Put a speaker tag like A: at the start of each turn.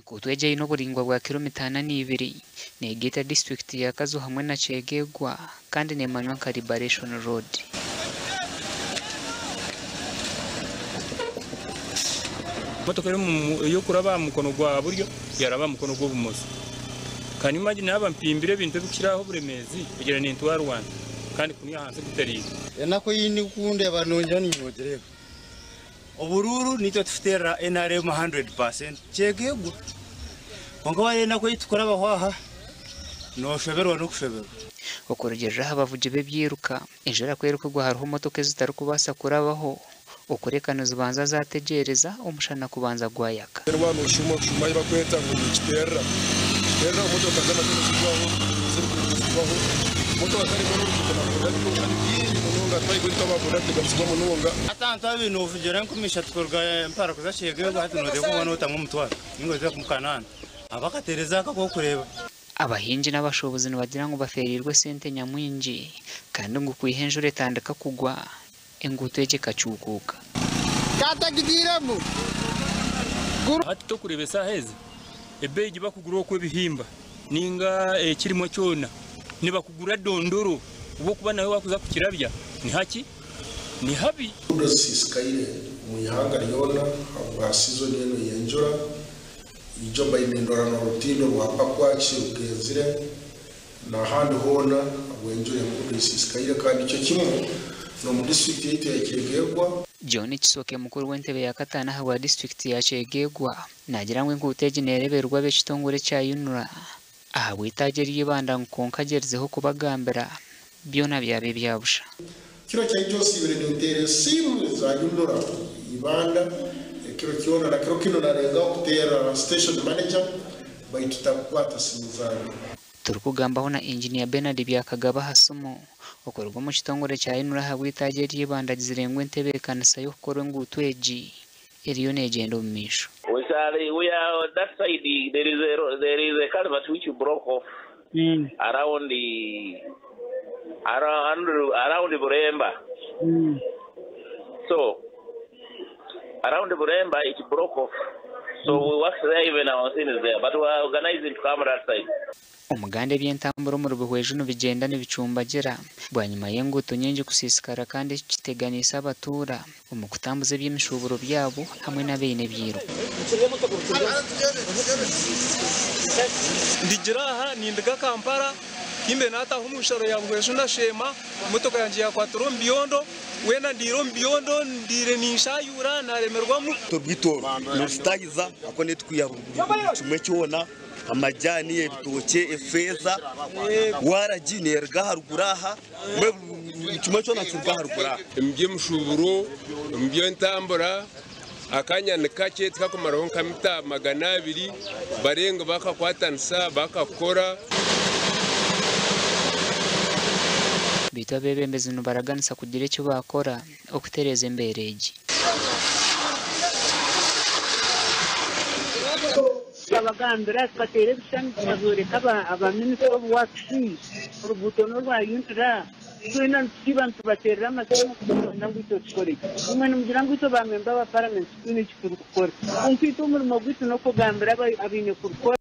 A: Buhweju n'uburingwa bwa kilometana n'ibiri ni Geta district ya Kazo hamwe na Kyegegwa kandi nemanywa nka Liberation Road.
B: Motoka yo kuraba mukono gwa buryo yaraba mukono gwo bumoso. Kandi imagine aba mpimbire bintu bikiraho buremezi kugira ni ntwaro wanze kandi kunya hanze gutari.
C: Nako yini kunde abanonja n'inyogereko. Ubururu nicyo tufitera NRM 100%. Kyegegwa. Kongo wale nako yitukora bahwaha. No shoberwa no kushoberwa.
A: Okoregeje abavuji bebyiruka injira kweruka gwa hariho motoka zitari kubasa kurabaho. Ukurekana zibanza zategereza umushana kubanza gwayaka.
D: Abantu shuma bakweta ngo kitera. Tera motoka z'amateka zigwaho zirikubaho. Motoka zari mu rugo kandi munonga twayigo twababona tugasubwa munonga.
C: Atanta ibintu uvugera nkumisha tworga mpara kuza Kyegegwa hati no de kubona utamwe mutwara. Ingo zo kumukanana. Abakatereza kako kureba.
A: Abahinji n'abashobozi bagira ngo baferirwe sente nyamwinji kandi ngo kwihenjure tandika kugwa enguto yeke kacukuka.
C: Katagiramo.
B: Hati to kurebesa heze. Ebeji bakugura okwe bihimba. Ninga kirimo cyona. Niba kugura dondoro ubo kuba nawe wakuza kukirabya ni haki ni habi.
D: Udasisikaire mu yahanga ryona aba season yeno yenjura. Ijoba inendora na rutino rwapa kwaci rugenzire na handi hona abwenjure kudasisikaire kandi icyo kimwe no mu district yite ya Kyegegwa.
A: John Kisoke mukuru w'entebe ya katana hawa district ya Kyegegwa nagira ngo nguteje nereberwa bekitongore cya Yunura aha witajeri yibanda nkonka gerzeho kubagambira byona byabe byabusha.
D: Kiro cya cyose ibere n'intere simu za Yunura ibanda kiro kiona na kiro kino narenga kutera station manager bayitutakwata simu zayo.
A: Turukugambaho na engineer Bernard byakagaba hasumo okorwa mu kitongore cya Yunura habwitajeri yibanda zirengwe ntebe kanisa yo korwe ngutweji iriyo negendo mumisho.
E: We are that side. There is a culvert which broke off around the Buremba. So around the Buremba it broke off. So we worked there, even our sin is there, but we are organizing to come that side.
A: Umugande by'entamburo mu Buhweju no bigenda n'ibicumbagera bwanyuma y'enguto nyingi kusisikara kandi kiteganisa Abatuura umukutambuze by'imishuburo byabo hamwe n'abene byiro.
F: Ndigira aha nindiga Kampala kimbe nata umusharo ya Buhweju ndashema motoka yanje ya 4 mbiondo wena ndiro mbiondo ndire nishayura naremerwamo
C: Turbitoro nustagiza akone twiyaruguru kimwe cyona amajani ebitoke efeza waraginerga haruguraha kimwe cyona cyurga haruguraha
G: mbye mushuburo mbye ntambura akanya nikache twakumaraho nkamita 200 barenga bakakwatanisa bakakora
A: bita bebembeze no baraganisa kugira icyo bakora okutereza embereji.
H: Abagambira twatere bishani cyazoreka aba minister of works urubuto no rwa Yunura twina kibantu baterera amasomo nangu icyo kikore umwe n'umugira ngo icyo bamemba ba parliament twine kikuru gukora umfite umurimo gwito no kugambira abinye kurukora